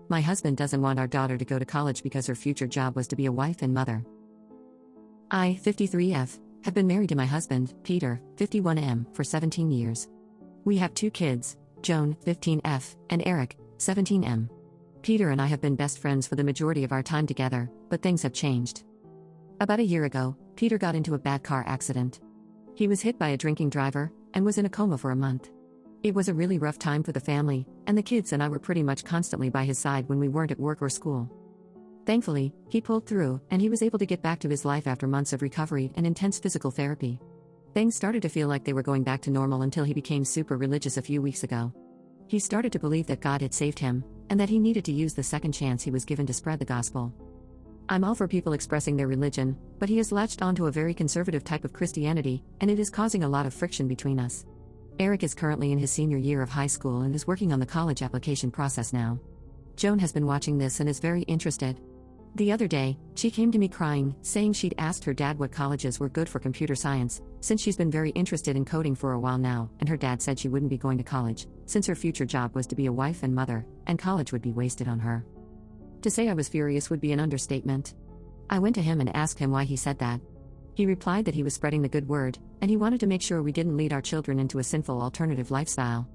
My husband doesn't want our daughter to go to college because her future job was to be a wife and mother. I, 53F, have been married to my husband, Peter, 51M, for 17 years. We have 2 kids, Joan, 15F, and Eric, 17M. Peter and I have been best friends for the majority of our time together, but things have changed. About a year ago, Peter got into a bad car accident. He was hit by a drinking driver and was in a coma for a month. It was a really rough time for the family, and the kids and I were pretty much constantly by his side when we weren't at work or school. Thankfully, he pulled through, and he was able to get back to his life after months of recovery and intense physical therapy. Things started to feel like they were going back to normal until he became super religious a few weeks ago. He started to believe that God had saved him, and that he needed to use the second chance he was given to spread the gospel. I'm all for people expressing their religion, but he has latched onto a very conservative type of Christianity, and it is causing a lot of friction between us. Eric is currently in his senior year of high school and is working on the college application process now. Joan has been watching this and is very interested. The other day, she came to me crying, saying she'd asked her dad what colleges were good for computer science, since she's been very interested in coding for a while now, and her dad said she wouldn't be going to college, since her future job was to be a wife and mother, and college would be wasted on her. To say I was furious would be an understatement. I went to him and asked him why he said that. He replied that he was spreading the good word, and he wanted to make sure we didn't lead our children into a sinful alternative lifestyle.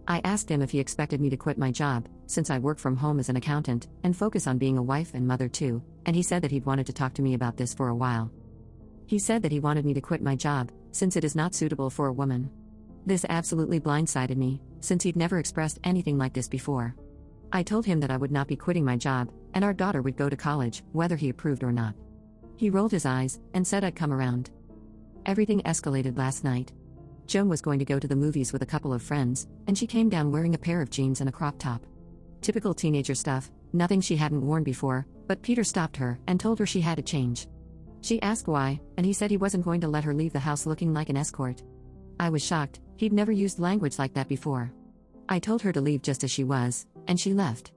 I asked him if he expected me to quit my job, since I work from home as an accountant, and focus on being a wife and mother too, and he said that he'd wanted to talk to me about this for a while. He said that he wanted me to quit my job, since it is not suitable for a woman. This absolutely blindsided me, since he'd never expressed anything like this before. I told him that I would not be quitting my job, and our daughter would go to college, whether he approved or not. He rolled his eyes, and said I'd come around. Everything escalated last night. Joan was going to go to the movies with a couple of friends, and she came down wearing a pair of jeans and a crop top. Typical teenager stuff, nothing she hadn't worn before, but Peter stopped her and told her she had to change. She asked why, and he said he wasn't going to let her leave the house looking like an escort. I was shocked, he'd never used language like that before. I told her to leave just as she was, and she left.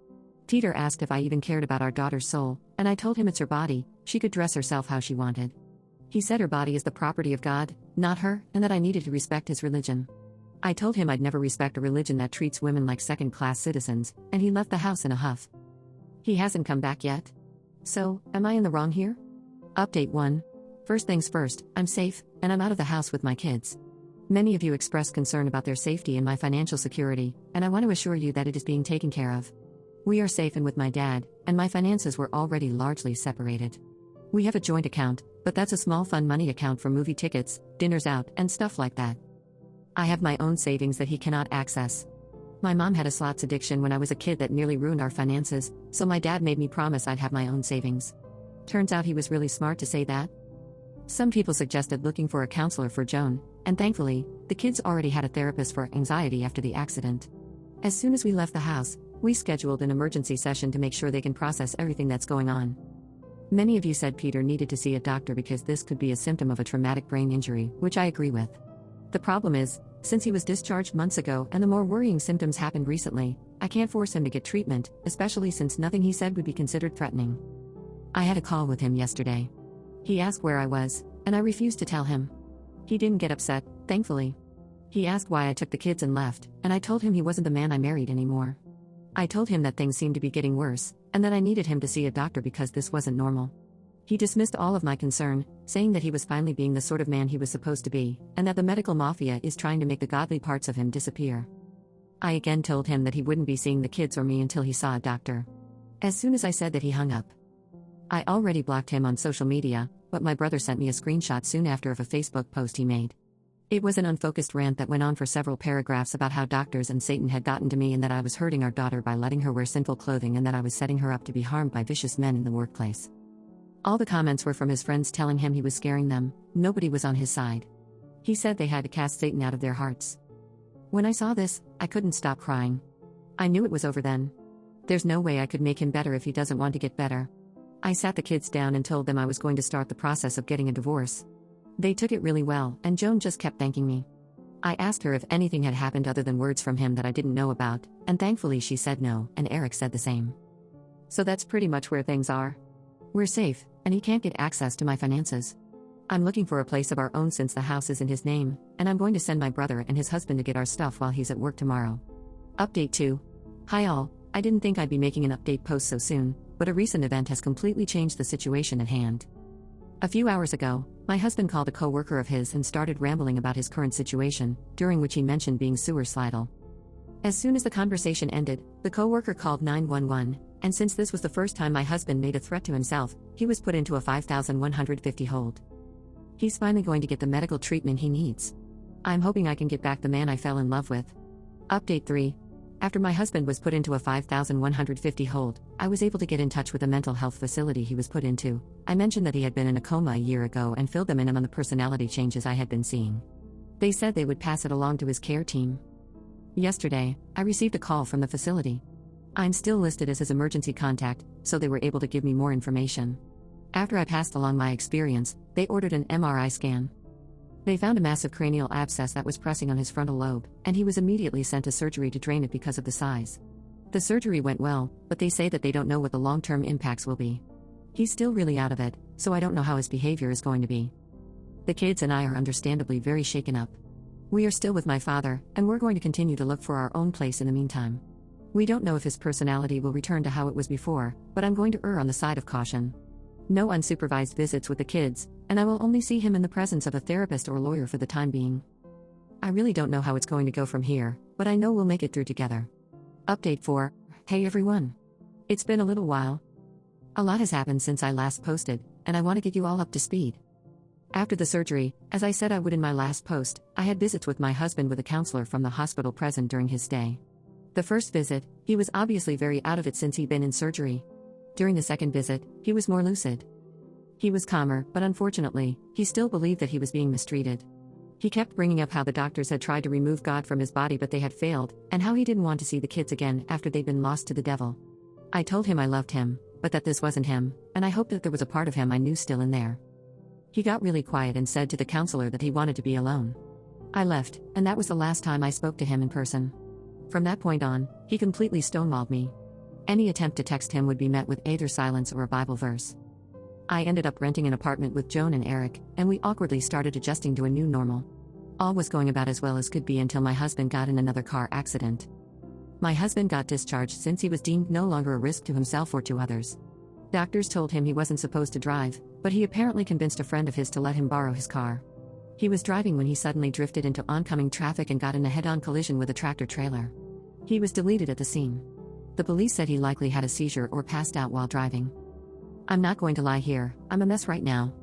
Peter asked if I even cared about our daughter's soul, and I told him it's her body, she could dress herself how she wanted. He said her body is the property of God, not her, and that I needed to respect his religion. I told him I'd never respect a religion that treats women like second-class citizens, and he left the house in a huff. He hasn't come back yet. So, am I in the wrong here? Update 1. First things first, I'm safe, and I'm out of the house with my kids. Many of you expressed concern about their safety and my financial security, and I want to assure you that it is being taken care of. We are safe and with my dad, and my finances were already largely separated. We have a joint account, but that's a small fun money account for movie tickets, dinners out, and stuff like that. I have my own savings that he cannot access. My mom had a slots addiction when I was a kid that nearly ruined our finances, so my dad made me promise I'd have my own savings. Turns out he was really smart to say that. Some people suggested looking for a counselor for Joan, and thankfully, the kids already had a therapist for anxiety after the accident. As soon as we left the house, we scheduled an emergency session to make sure they can process everything that's going on. Many of you said Peter needed to see a doctor because this could be a symptom of a traumatic brain injury, which I agree with. The problem is, since he was discharged months ago and the more worrying symptoms happened recently, I can't force him to get treatment, especially since nothing he said would be considered threatening. I had a call with him yesterday. He asked where I was, and I refused to tell him. He didn't get upset, thankfully. He asked why I took the kids and left, and I told him he wasn't the man I married anymore. I told him that things seemed to be getting worse, and that I needed him to see a doctor because this wasn't normal. He dismissed all of my concern, saying that he was finally being the sort of man he was supposed to be, and that the medical mafia is trying to make the godly parts of him disappear. I again told him that he wouldn't be seeing the kids or me until he saw a doctor. As soon as I said that, he hung up. I already blocked him on social media, but my brother sent me a screenshot soon after of a Facebook post he made. It was an unfocused rant that went on for several paragraphs about how doctors and Satan had gotten to me and that I was hurting our daughter by letting her wear sinful clothing and that I was setting her up to be harmed by vicious men in the workplace. All the comments were from his friends telling him he was scaring them, nobody was on his side. He said they had to cast Satan out of their hearts. When I saw this, I couldn't stop crying. I knew it was over then. There's no way I could make him better if he doesn't want to get better. I sat the kids down and told them I was going to start the process of getting a divorce. They took it really well, and Joan just kept thanking me. I asked her if anything had happened other than words from him that I didn't know about, and thankfully she said no, and Eric said the same. So that's pretty much where things are. We're safe, and he can't get access to my finances. I'm looking for a place of our own since the house is in his name, and I'm going to send my brother and his husband to get our stuff while he's at work tomorrow. Update 2. Hi all, I didn't think I'd be making an update post so soon, but a recent event has completely changed the situation at hand. A few hours ago, my husband called a co-worker of his and started rambling about his current situation, during which he mentioned being suicidal. As soon as the conversation ended, the co-worker called 911, and since this was the first time my husband made a threat to himself, he was put into a 5,150 hold. He's finally going to get the medical treatment he needs. I'm hoping I can get back the man I fell in love with. Update 3. After my husband was put into a 5,150 hold, I was able to get in touch with the mental health facility he was put into. I mentioned that he had been in a coma a year ago and filled them in on the personality changes I had been seeing. They said they would pass it along to his care team. Yesterday, I received a call from the facility. I'm still listed as his emergency contact, so they were able to give me more information. After I passed along my experience, they ordered an MRI scan. They found a massive cranial abscess that was pressing on his frontal lobe, and he was immediately sent to surgery to drain it because of the size. The surgery went well, but they say that they don't know what the long-term impacts will be. He's still really out of it, so I don't know how his behavior is going to be. The kids and I are understandably very shaken up. We are still with my father, and we're going to continue to look for our own place in the meantime. We don't know if his personality will return to how it was before, but I'm going to err on the side of caution. No unsupervised visits with the kids, and I will only see him in the presence of a therapist or lawyer for the time being. I really don't know how it's going to go from here, but I know we'll make it through together. Update 4. Hey everyone. It's been a little while. A lot has happened since I last posted, and I want to get you all up to speed. After the surgery, as I said I would in my last post, I had visits with my husband with a counselor from the hospital present during his stay. The first visit, he was obviously very out of it since he'd been in surgery. During the second visit, he was more lucid. He was calmer, but unfortunately, he still believed that he was being mistreated. He kept bringing up how the doctors had tried to remove God from his body but they had failed, and how he didn't want to see the kids again after they'd been lost to the devil. I told him I loved him, but that this wasn't him, and I hoped that there was a part of him I knew still in there. He got really quiet and said to the counselor that he wanted to be alone. I left, and that was the last time I spoke to him in person. From that point on, he completely stonewalled me. Any attempt to text him would be met with either silence or a Bible verse. I ended up renting an apartment with Joan and Eric, and we awkwardly started adjusting to a new normal. All was going about as well as could be until my husband got in another car accident. My husband got discharged since he was deemed no longer a risk to himself or to others. Doctors told him he wasn't supposed to drive, but he apparently convinced a friend of his to let him borrow his car. He was driving when he suddenly drifted into oncoming traffic and got in a head-on collision with a tractor-trailer. He was deleted at the scene. The police said he likely had a seizure or passed out while driving. I'm not going to lie here, I'm a mess right now.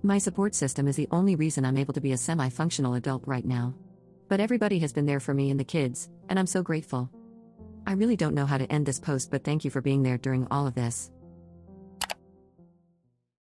My support system is the only reason I'm able to be a semi-functional adult right now. But everybody has been there for me and the kids, and I'm so grateful. I really don't know how to end this post, but thank you for being there during all of this.